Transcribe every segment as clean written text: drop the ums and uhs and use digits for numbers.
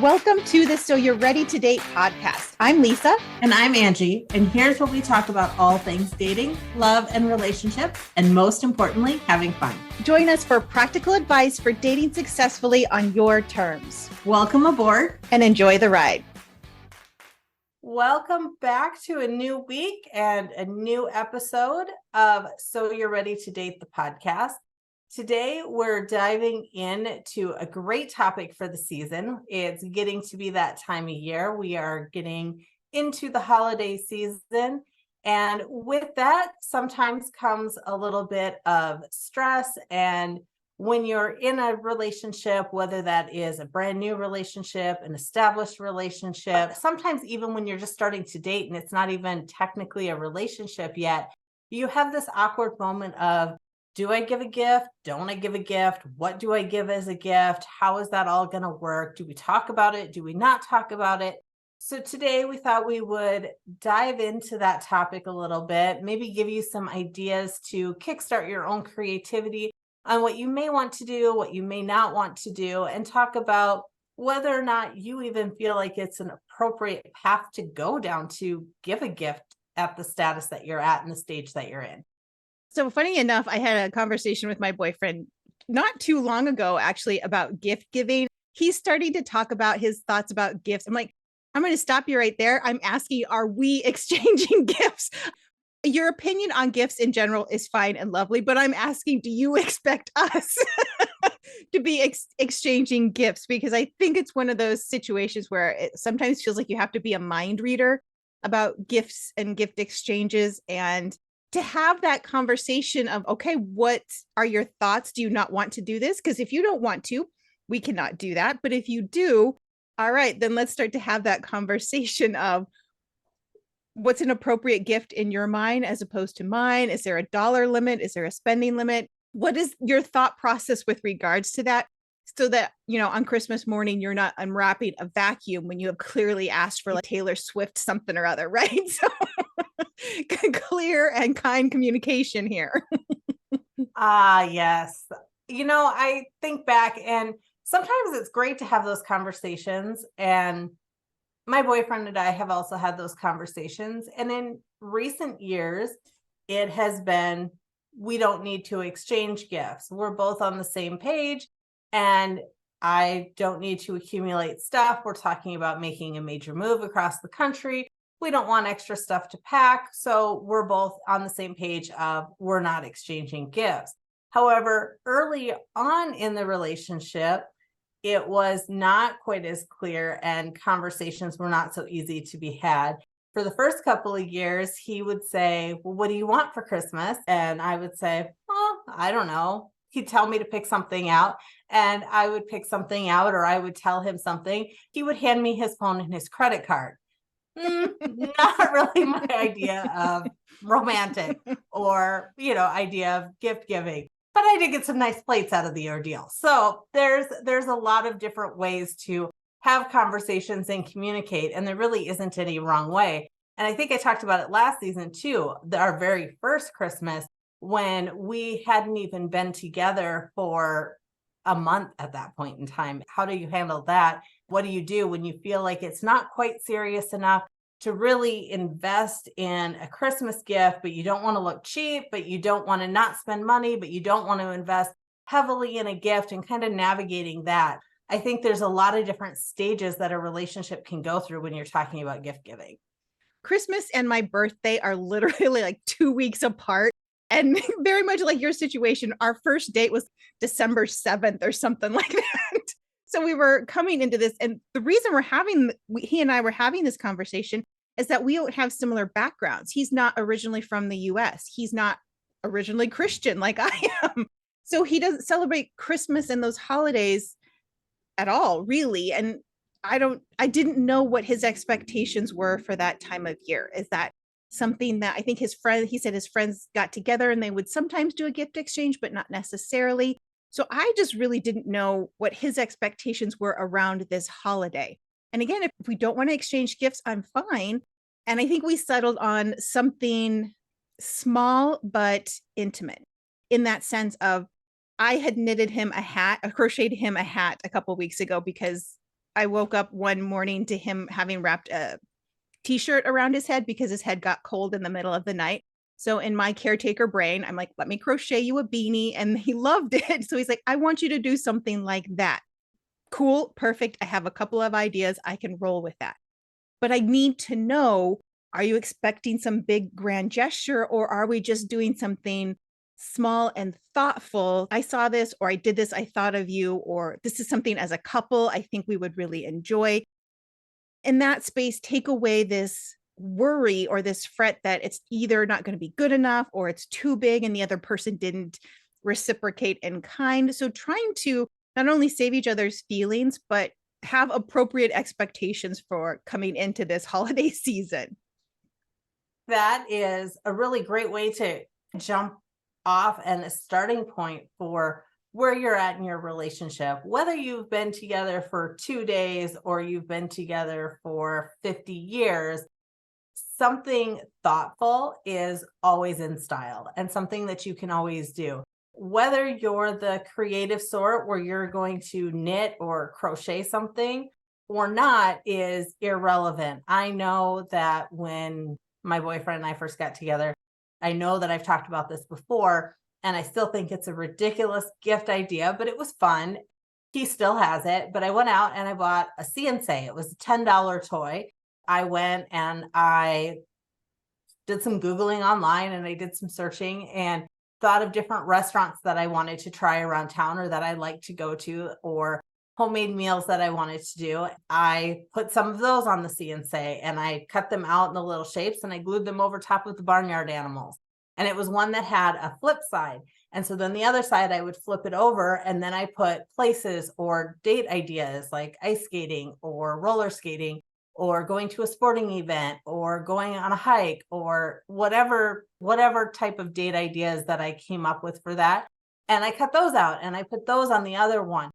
Welcome to the So You're Ready to Date podcast. I'm Lisa. And I'm Angie. And here's where we talk about all things dating, love, and relationships. And most importantly, having fun. Join us for practical advice for dating successfully on your terms. Welcome aboard and enjoy the ride. Welcome back to a new week and a new episode of So You're Ready to Date the podcast. Today, we're diving into a great topic for the season. It's getting to be that time of year. We are getting into the holiday season. And with that, sometimes comes a little bit of stress. And when you're in a relationship, whether that is a brand new relationship, an established relationship, sometimes even when you're just starting to date and it's not even technically a relationship yet, you have this awkward moment of, do I give a gift? Don't I give a gift? What do I give as a gift? How is that all going to work? Do we talk about it? Do we not talk about it? So today we thought we would dive into that topic a little bit, maybe give you some ideas to kickstart your own creativity on what you may want to do, what you may not want to do, and talk about whether or not you even feel like it's an appropriate path to go down to give a gift at the status that you're at and the stage that you're in. So funny enough, I had a conversation with my boyfriend not too long ago, actually, about gift giving. He's starting to talk about his thoughts about gifts. I'm like, I'm going to stop you right there. I'm asking, are we exchanging gifts? Your opinion on gifts in general is fine and lovely, but I'm asking, do you expect us to be exchanging gifts? Because I think it's one of those situations where it sometimes feels like you have to be a mind reader about gifts and gift exchanges, and to have that conversation of, okay, what are your thoughts? Do you not want to do this? Because if you don't want to, we cannot do that. But if you do, all right, then let's start to have that conversation of what's an appropriate gift in your mind as opposed to mine. Is there a dollar limit? Is there a spending limit? What is your thought process with regards to that? So that, you know, on Christmas morning, you're not unwrapping a vacuum when you have clearly asked for like Taylor Swift something or other, right? So clear and kind communication here. Yes. You know, I think back and sometimes it's great to have those conversations. And my boyfriend and I have also had those conversations. And in recent years, it has been, we don't need to exchange gifts. We're both on the same page and I don't need to accumulate stuff. We're talking about making a major move across the country. We don't want extra stuff to pack. So we're both on the same page of we're not exchanging gifts. However, early on in the relationship, it was not quite as clear and conversations were not so easy to be had. For the first couple of years, he would say, well, what do you want for Christmas? And I would say, well, I don't know. He'd tell me to pick something out and I would pick something out, or I would tell him something. He would hand me his phone and his credit card. Not really my idea of romantic or, idea of gift giving. But I did get some nice plates out of the ordeal. So there's a lot of different ways to have conversations and communicate, and there really isn't any wrong way. And I think I talked about it last season too, our very first Christmas, when we hadn't even been together for a month at that point in time. How do you handle that? What do you do when you feel like it's not quite serious enough to really invest in a Christmas gift, but you don't want to look cheap, but you don't want to not spend money, but you don't want to invest heavily in a gift, and kind of navigating that? I think there's a lot of different stages that a relationship can go through when you're talking about gift giving. Christmas and my birthday are literally like 2 weeks apart. And very much like your situation, our first date was December 7th or something like that. So we were coming into this, and the reason he and I were having this conversation is that we don't have similar backgrounds. He's not originally from the US. He's not originally Christian like I am. So he doesn't celebrate Christmas and those holidays at all, really. And I didn't know what his expectations were for that time of year. Is that something that I think he said his friends got together and they would sometimes do a gift exchange, but not necessarily. So I just really didn't know what his expectations were around this holiday. And again, if we don't want to exchange gifts, I'm fine. And I think we settled on something small but intimate, in that sense of, I had knitted him a hat, crocheted him a hat a couple of weeks ago because I woke up one morning to him having wrapped a t-shirt around his head because his head got cold in the middle of the night. So in my caretaker brain, I'm like, let me crochet you a beanie. And he loved it. So he's like, I want you to do something like that. Cool, perfect. I have a couple of ideas. I can roll with that. But I need to know, are you expecting some big grand gesture, or are we just doing something small and thoughtful? I saw this, or I did this, I thought of you, or this is something as a couple I think we would really enjoy. In that space, take away this worry or this fret that it's either not going to be good enough or it's too big and the other person didn't reciprocate in kind. So trying to not only save each other's feelings, but have appropriate expectations for coming into this holiday season. That is a really great way to jump off and a starting point for where you're at in your relationship. Whether you've been together for 2 days or you've been together for 50 years, something thoughtful is always in style and something that you can always do. Whether you're the creative sort where you're going to knit or crochet something or not is irrelevant. I know that when my boyfriend and I first got together, I know that I've talked about this before, and I still think it's a ridiculous gift idea, but it was fun. He still has it, but I went out and I bought a CNC. It was a $10 toy. I went and I did some Googling online and I did some searching and thought of different restaurants that I wanted to try around town or that I like to go to, or homemade meals that I wanted to do. I put some of those on the CNC and I cut them out in the little shapes and I glued them over top of the barnyard animals. And it was one that had a flip side. And so then the other side, I would flip it over and then I put places or date ideas like ice skating or roller skating or going to a sporting event or going on a hike or whatever type of date ideas that I came up with for that. And I cut those out and I put those on the other one.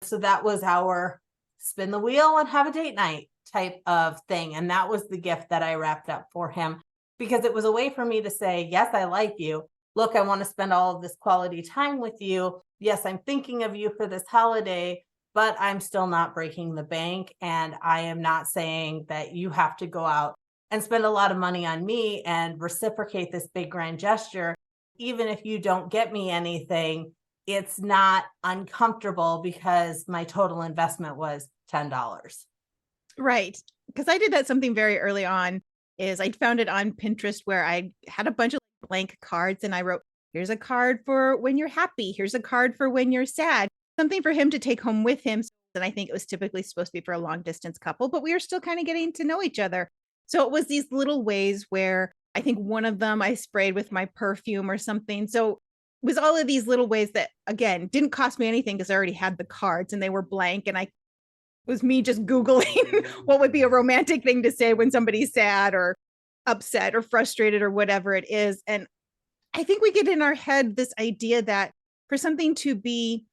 So that was our spin the wheel and have a date night type of thing. And that was the gift that I wrapped up for him because it was a way for me to say, yes, I like you. Look, I want to spend all of this quality time with you. Yes, I'm thinking of you for this holiday, but I'm still not breaking the bank. And I am not saying that you have to go out and spend a lot of money on me and reciprocate this big grand gesture. Even if you don't get me anything, it's not uncomfortable because my total investment was $10. Right. Because I did that something very early on is I found it on Pinterest where I had a bunch of blank cards and I wrote, here's a card for when you're happy. Here's a card for when you're sad. Something for him to take home with him. And I think it was typically supposed to be for a long distance couple, but we were still kind of getting to know each other. So it was these little ways where I think one of them I sprayed with my perfume or something. So it was all of these little ways that, again, didn't cost me anything because I already had the cards and they were blank. And I was me just Googling what would be a romantic thing to say when somebody's sad or upset or frustrated or whatever it is. And I think we get in our head this idea that for something to be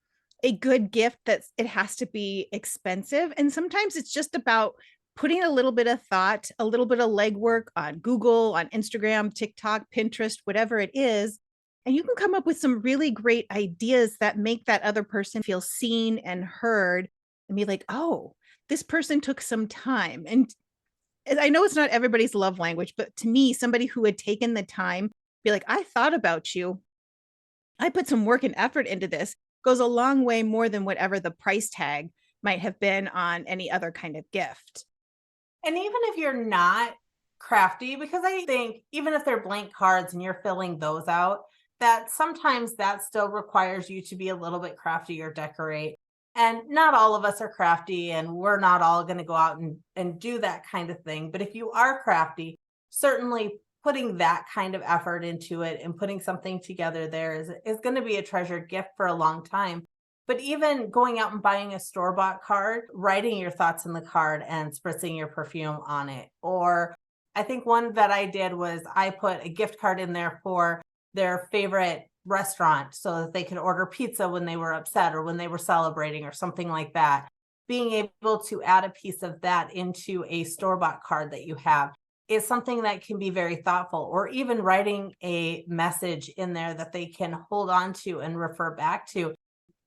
a good gift, that it has to be expensive. And sometimes it's just about putting a little bit of thought, a little bit of legwork on Google, on Instagram, TikTok, Pinterest, whatever it is. And you can come up with some really great ideas that make that other person feel seen and heard and be like, oh, this person took some time. And I know it's not everybody's love language, but to me, somebody who had taken the time, be like, I thought about you. I put some work and effort into this goes a long way more than whatever the price tag might have been on any other kind of gift. And even if you're not crafty, because I think even if they're blank cards and you're filling those out, that sometimes that still requires you to be a little bit crafty or decorate. And not all of us are crafty and we're not all going to go out and do that kind of thing. But if you are crafty, certainly putting that kind of effort into it and putting something together there is going to be a treasured gift for a long time. But even going out and buying a store-bought card, writing your thoughts in the card and spritzing your perfume on it. Or I think one that I did was I put a gift card in there for their favorite restaurant so that they could order pizza when they were upset or when they were celebrating or something like that. Being able to add a piece of that into a store-bought card that you have is something that can be very thoughtful, or even writing a message in there that they can hold on to and refer back to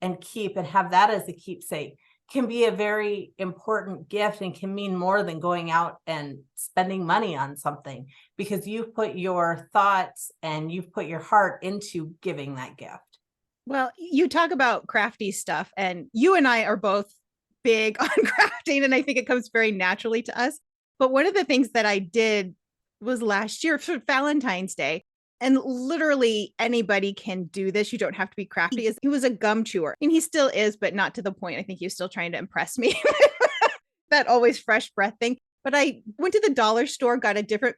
and keep and have that as a keepsake. can be a very important gift and can mean more than going out and spending money on something, because you've put your thoughts and you've put your heart into giving that gift. Well, you talk about crafty stuff, and you and I are both big on crafting, and I think it comes very naturally to us. But one of the things that I did was last year for Valentine's Day, and literally anybody can do this. You don't have to be crafty. He was a gum chewer, and he still is, but not to the point. I think he was still trying to impress me. That always fresh breath thing. But I went to the dollar store, got a different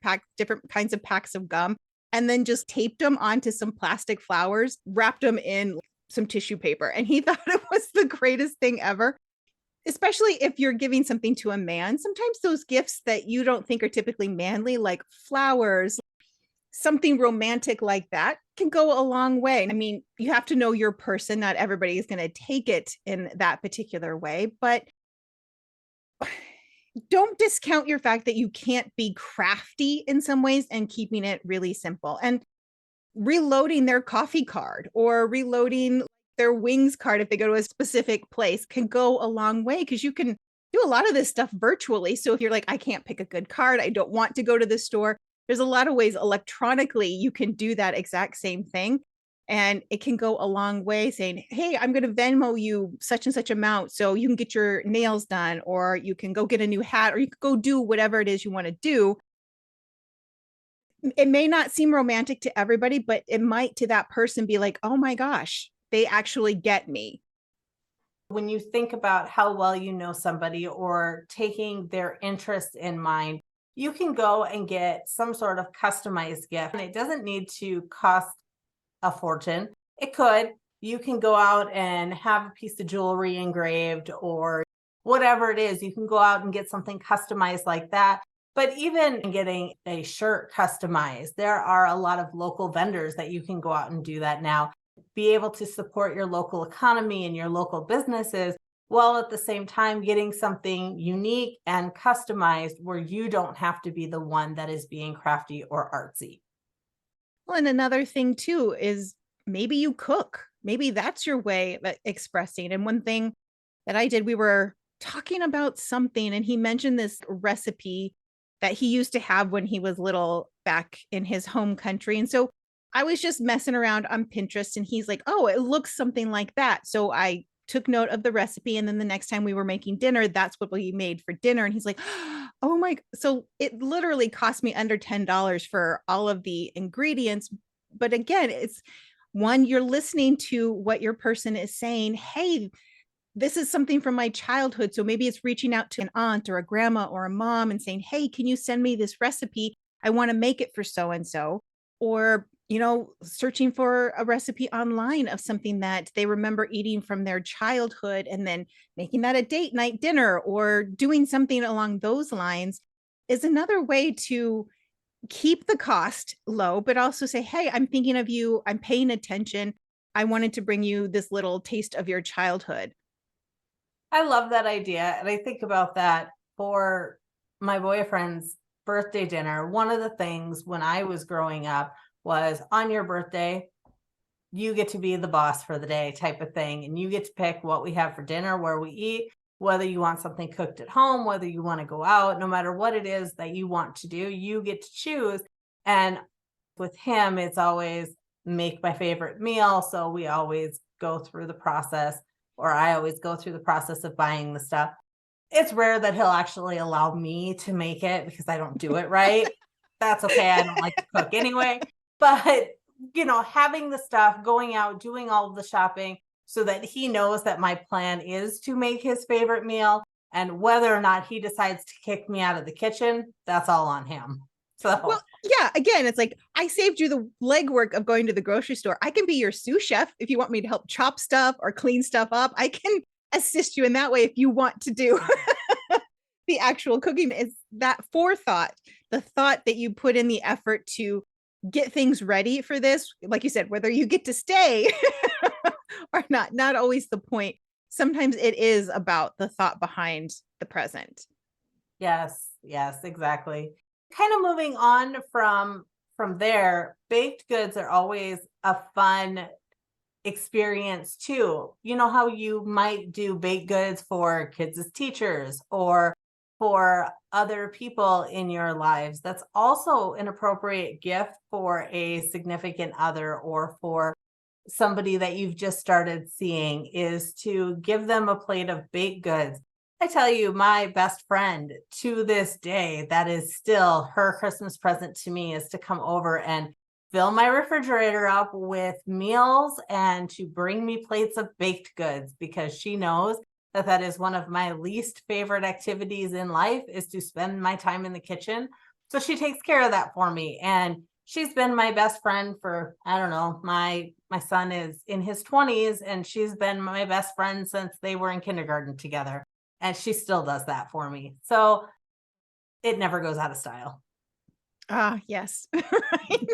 kinds of packs of gum, and then just taped them onto some plastic flowers, wrapped them in some tissue paper. And he thought it was the greatest thing ever, especially if you're giving something to a man. Sometimes those gifts that you don't think are typically manly, like flowers, something romantic like that, can go a long way. I mean, you have to know your person. Not everybody is going to take it in that particular way, but don't discount your fact that you can't be crafty in some ways and keeping it really simple. And reloading their coffee card or reloading their wings card if they go to a specific place can go a long way, because you can do a lot of this stuff virtually. So if you're like, I can't pick a good card, I don't want to go to the store, there's a lot of ways electronically you can do that exact same thing. And it can go a long way saying, hey, I'm going to Venmo you such and such amount so you can get your nails done, or you can go get a new hat, or you could go do whatever it is you want to do. It may not seem romantic to everybody, but it might to that person be like, oh my gosh, they actually get me. When you think about how well you know somebody or taking their interest in mind, you can go and get some sort of customized gift. And it doesn't need to cost a fortune. It could. You can go out and have a piece of jewelry engraved or whatever it is. You can go out and get something customized like that. But even getting a shirt customized, there are a lot of local vendors that you can go out and do that now. Be able to support your local economy and your local businesses, while at the same time getting something unique and customized where you don't have to be the one that is being crafty or artsy. Well, and another thing too is maybe you cook. Maybe that's your way of expressing. And one thing that I did, we were talking about something, and he mentioned this recipe that he used to have when he was little back in his home country. And so I was just messing around on Pinterest, and he's like, oh, it looks something like that. So I took note of the recipe. And then the next time we were making dinner, that's what we made for dinner. And he's like, oh my. So it literally cost me under $10 for all of the ingredients. But again, it's one, you're listening to what your person is saying. Hey, this is something from my childhood. So maybe it's reaching out to an aunt or a grandma or a mom and saying, hey, can you send me this recipe? I want to make it for so and so. Or, searching for a recipe online of something that they remember eating from their childhood, and then making that a date night dinner or doing something along those lines is another way to keep the cost low, but also say, hey, I'm thinking of you. I'm paying attention. I wanted to bring you this little taste of your childhood. I love that idea. And I think about that for my boyfriend's birthday dinner. One of the things when I was growing up was, on your birthday, you get to be the boss for the day type of thing. And you get to pick what we have for dinner, where we eat, whether you want something cooked at home, whether you want to go out, no matter what it is that you want to do, you get to choose. And with him, it's always make my favorite meal. So we always go through the process, or I always go through the process of buying the stuff. It's rare that he'll actually allow me to make it because I don't do it right. That's okay. I don't like to cook anyway. But, having the stuff, going out, doing all of the shopping so that he knows that my plan is to make his favorite meal. And whether or not he decides to kick me out of the kitchen, that's all on him. So, Well, yeah, again, it's like, I saved you the legwork of going to the grocery store. I can be your sous chef if you want me to help chop stuff or clean stuff up. I can assist you in that way if you want to do the actual cooking. Is that forethought, the thought that you put in the effort to get things ready for this. Like you said, whether you get to stay or not always the point. Sometimes it is about the thought behind the present. yes, exactly. Kind of moving on from there, baked goods are always a fun experience too. You know how you might do baked goods for kids as teachers or for other people in your lives. That's also an appropriate gift for a significant other or for somebody that you've just started seeing, is to give them a plate of baked goods. I tell you, my best friend to this day, that is still her Christmas present to me, is to come over and fill my refrigerator up with meals and to bring me plates of baked goods, because she knows that that is one of my least favorite activities in life, is to spend my time in the kitchen. So she takes care of that for me. And she's been my best friend for, I don't know, my son is in his 20s, and she's been my best friend since they were in kindergarten together. And she still does that for me. So it never goes out of style. Ah, yes. Right.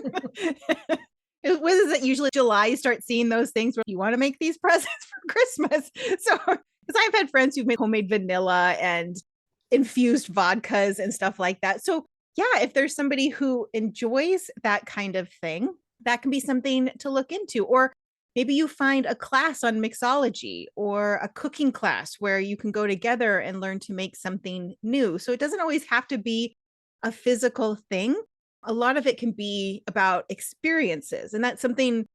What is it usually July you start seeing those things where you want to make these presents for Christmas? So, because I've had friends who've made homemade vanilla and infused vodkas and stuff like that. So, yeah, if there's somebody who enjoys that kind of thing, that can be something to look into. Or maybe you find a class on mixology or a cooking class where you can go together and learn to make something new. So, it doesn't always have to be a physical thing. A lot of it can be about experiences. And that's something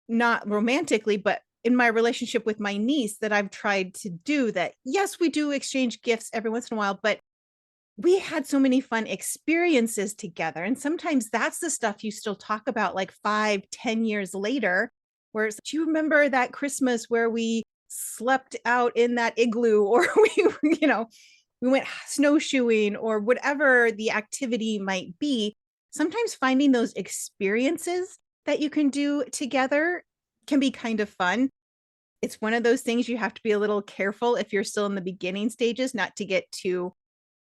not romantically, but in my relationship with my niece that I've tried to do that. Yes, we do exchange gifts every once in a while, but we had so many fun experiences together. And sometimes that's the stuff you still talk about like 5, 10 years later, where it's, do you remember that Christmas where we slept out in that igloo or we went snowshoeing or whatever the activity might be. Sometimes finding those experiences that you can do together can be kind of fun. It's one of those things you have to be a little careful if you're still in the beginning stages, not to get too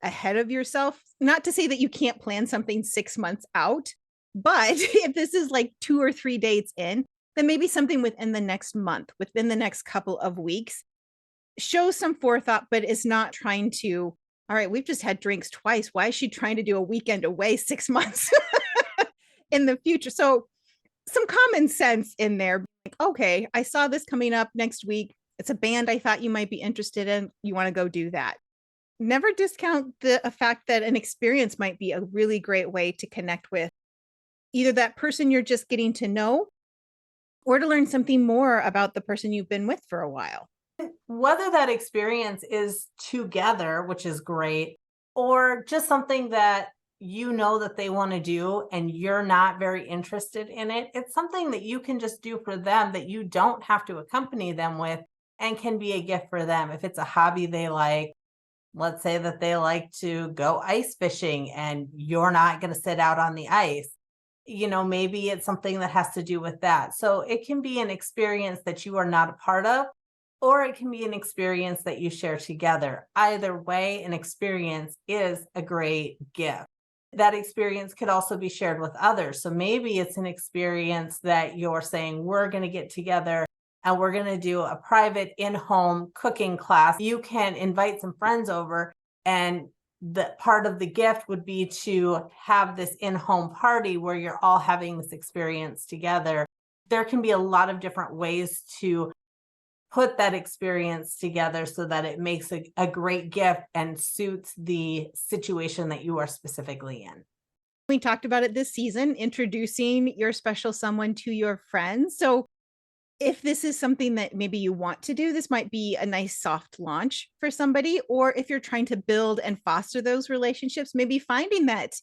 ahead of yourself. Not to say that you can't plan something 6 months out, but if this is like 2 or 3 dates in, then maybe something within the next month, within the next couple of weeks. Show some forethought, but is not trying to, all right, we've just had drinks twice. Why is she trying to do a weekend away 6 months in the future? So some common sense in there. Like, okay, I saw this coming up next week. It's a band I thought you might be interested in. You want to go do that. Never discount the fact that an experience might be a really great way to connect with either that person you're just getting to know or to learn something more about the person you've been with for a while. Whether that experience is together, which is great, or just something that you know that they want to do and you're not very interested in it, it's something that you can just do for them that you don't have to accompany them with, and can be a gift for them. If it's a hobby they like, let's say that they like to go ice fishing and you're not going to sit out on the ice. Maybe it's something that has to do with that. So it can be an experience that you are not a part of, or it can be an experience that you share together. Either way, an experience is a great gift. That experience could also be shared with others. So maybe it's an experience that you're saying, we're going to get together and we're going to do a private in-home cooking class. You can invite some friends over, and the part of the gift would be to have this in-home party where you're all having this experience together. There can be a lot of different ways to put that experience together so that it makes a great gift and suits the situation that you are specifically in. We talked about it this season, introducing your special someone to your friends. So if this is something that maybe you want to do, this might be a nice soft launch for somebody. Or if you're trying to build and foster those relationships, maybe finding that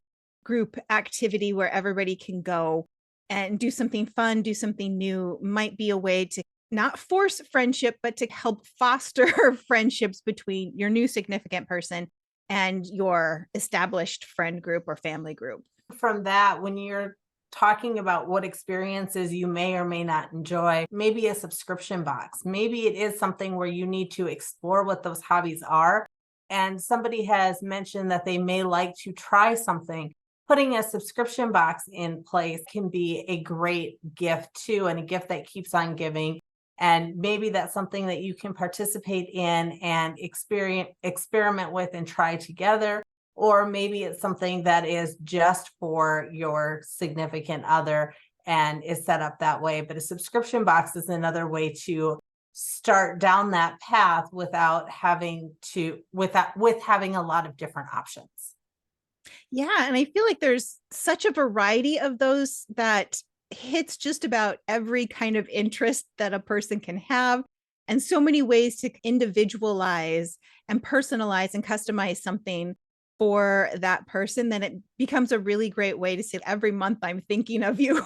group activity where everybody can go and do something fun, do something new might be a way to not force friendship, but to help foster friendships between your new significant person and your established friend group or family group. From that, when you're talking about what experiences you may or may not enjoy, maybe a subscription box. Maybe it is something where you need to explore what those hobbies are. And somebody has mentioned that they may like to try something. Putting a subscription box in place can be a great gift too, and a gift that keeps on giving. And maybe that's something that you can participate in and experiment with and try together. Or maybe it's something that is just for your significant other and is set up that way. But a subscription box is another way to start down that path without having with having a lot of different options. Yeah. And I feel like there's such a variety of those that hits just about every kind of interest that a person can have, and so many ways to individualize and personalize and customize something for that person. Then it becomes a really great way to say, every month I'm thinking of you.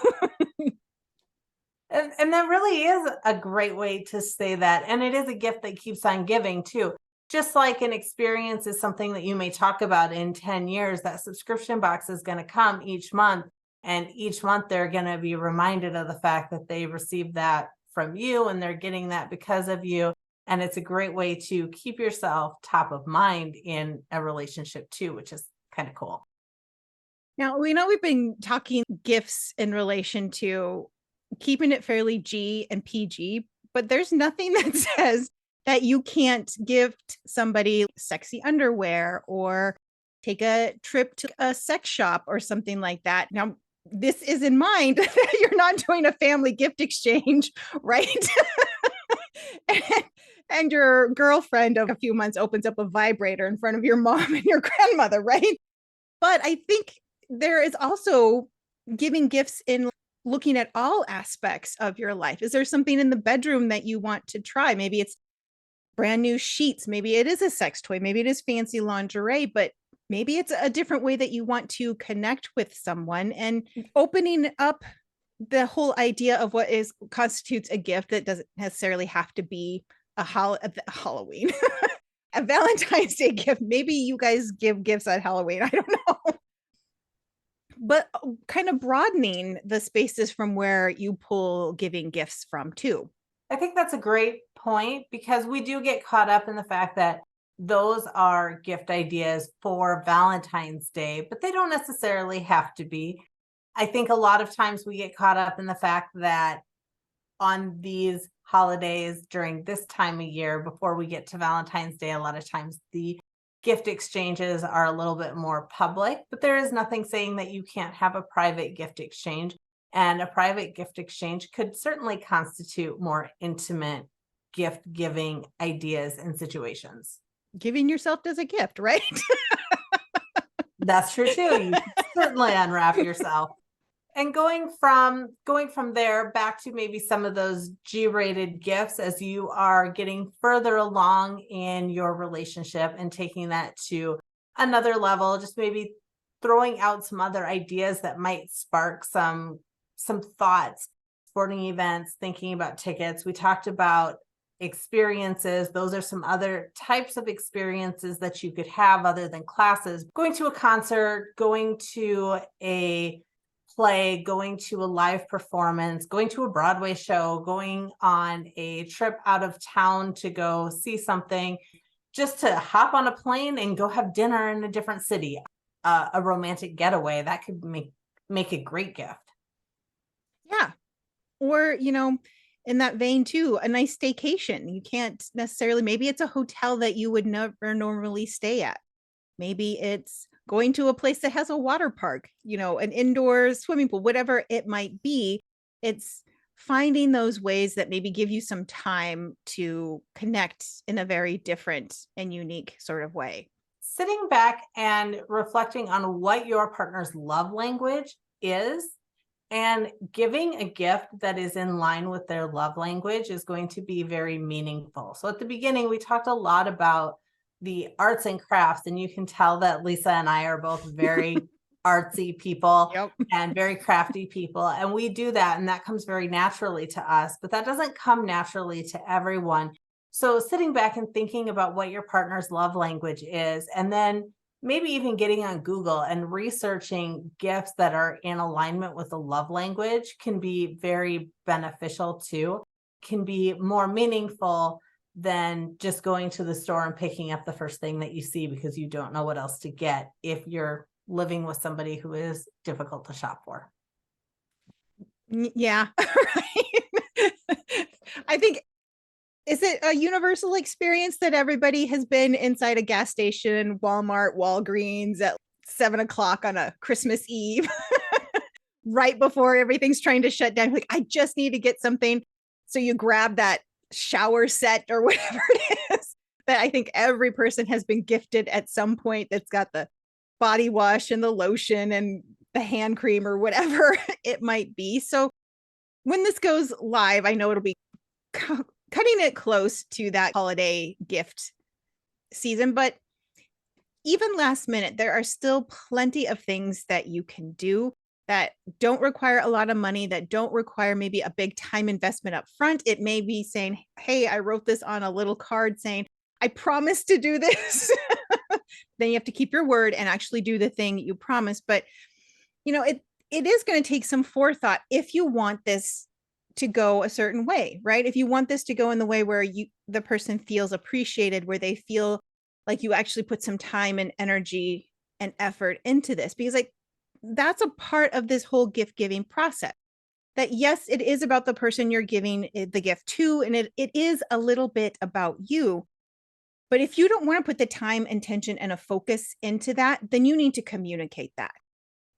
And that really is a great way to say that. And it is a gift that keeps on giving too. Just like an experience is something that you may talk about in 10 years, that subscription box is going to come each month. And each month they're going to be reminded of the fact that they received that from you and they're getting that because of you. And it's a great way to keep yourself top of mind in a relationship too, which is kind of cool. Now, we know we've been talking gifts in relation to keeping it fairly G and PG, but there's nothing that says that you can't gift somebody sexy underwear or take a trip to a sex shop or something like that. Now, this is in mind that you're not doing a family gift exchange, right? and, and your girlfriend of a few months opens up a vibrator in front of your mom and your grandmother, right? But I think there is also giving gifts in looking at all aspects of your life. Is there something in the bedroom that you want to try? Maybe it's brand new sheets. Maybe it is a sex toy. Maybe it is fancy lingerie, but maybe it's a different way that you want to connect with someone, and opening up the whole idea of what is constitutes a gift that doesn't necessarily have to be a Halloween, a Valentine's Day gift. Maybe you guys give gifts at Halloween. I don't know. But kind of broadening the spaces from where you pull giving gifts from too. I think that's a great point because we do get caught up in the fact that those are gift ideas for Valentine's Day, but they don't necessarily have to be. I think a lot of times we get caught up in the fact that on these holidays during this time of year, before we get to Valentine's Day, a lot of times the gift exchanges are a little bit more public, but there is nothing saying that you can't have a private gift exchange. And a private gift exchange could certainly constitute more intimate gift giving ideas and situations. Giving yourself as a gift, right? That's true too. You can certainly unwrap yourself. And going from there back to maybe some of those G-rated gifts as you are getting further along in your relationship and taking that to another level, just maybe throwing out some other ideas that might spark some thoughts. Sporting events, thinking about tickets. We talked about experiences. Those are some other types of experiences that you could have other than classes. Going to a concert, going to a play, going to a live performance, going to a Broadway show, going on a trip out of town to go see something, just to hop on a plane and go have dinner in a different city, a romantic getaway. That could make a great gift. Yeah. Or, in that vein too, a nice staycation. You can't necessarily, maybe it's a hotel that you would never normally stay at. Maybe it's going to a place that has a water park, an indoor swimming pool, whatever it might be. It's finding those ways that maybe give you some time to connect in a very different and unique sort of way. Sitting back and reflecting on what your partner's love language is and giving a gift that is in line with their love language is going to be very meaningful. So at the beginning, we talked a lot about the arts and crafts, and you can tell that Lisa and I are both very artsy people. Yep. And very crafty people. And we do that, and that comes very naturally to us, but that doesn't come naturally to everyone. So sitting back and thinking about what your partner's love language is, and then maybe even getting on Google and researching gifts that are in alignment with the love language can be very beneficial too, can be more meaningful than just going to the store and picking up the first thing that you see because you don't know what else to get if you're living with somebody who is difficult to shop for. Yeah. Right. I think, is it a universal experience that everybody has been inside a gas station, Walmart, Walgreens at 7 o'clock on a Christmas Eve right before everything's trying to shut down. Like, I just need to get something. So you grab that shower set or whatever it is that I think every person has been gifted at some point, that's got the body wash and the lotion and the hand cream or whatever it might be. So when this goes live, I know it'll be cutting it close to that holiday gift season, but even last minute, there are still plenty of things that you can do that don't require a lot of money, that don't require maybe a big time investment up front. It may be saying, hey, I wrote this on a little card saying, I promise to do this. Then you have to keep your word and actually do the thing you promised. But it is going to take some forethought if you want this to go a certain way, right? If you want this to go in the way where the person feels appreciated, where they feel like you actually put some time and energy and effort into this, because like that's a part of this whole gift giving process. That yes, it is about the person you're giving the gift to, and it is a little bit about you. But if you don't want to put the time, intention, and a focus into that, then you need to communicate that.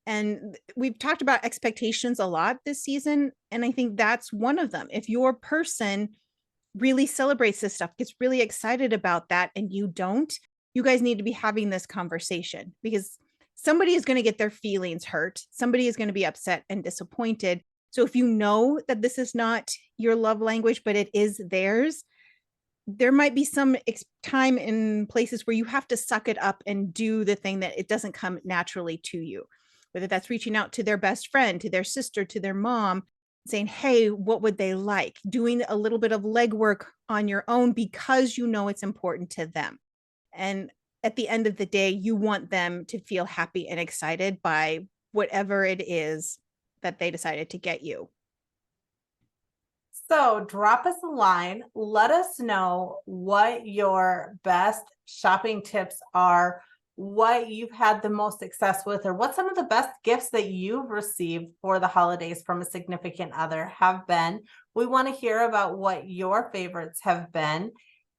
And we've talked about expectations a lot this season. And I think that's one of them. If your person really celebrates this stuff, gets really excited about that, and you don't, you guys need to be having this conversation, because somebody is going to get their feelings hurt. Somebody is going to be upset and disappointed. So if you know that this is not your love language, but it is theirs, there might be some time in places where you have to suck it up and do the thing that it doesn't come naturally to you, whether that's reaching out to their best friend, to their sister, to their mom, saying, hey, what would they like? Doing a little bit of legwork on your own because you know it's important to them. And at the end of the day, you want them to feel happy and excited by whatever it is that they decided to get you. So drop us a line. Let us know what your best shopping tips are, what you've had the most success with, or what some of the best gifts that you've received for the holidays from a significant other have been. We want to hear about what your favorites have been.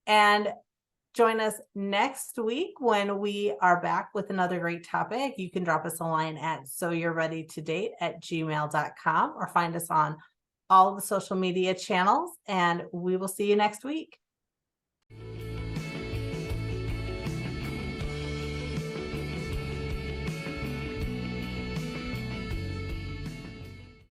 And join us next week when we are back with another great topic. You can drop us a line at soyou'readytodate@gmail.com or find us on all the social media channels, and we will see you next week.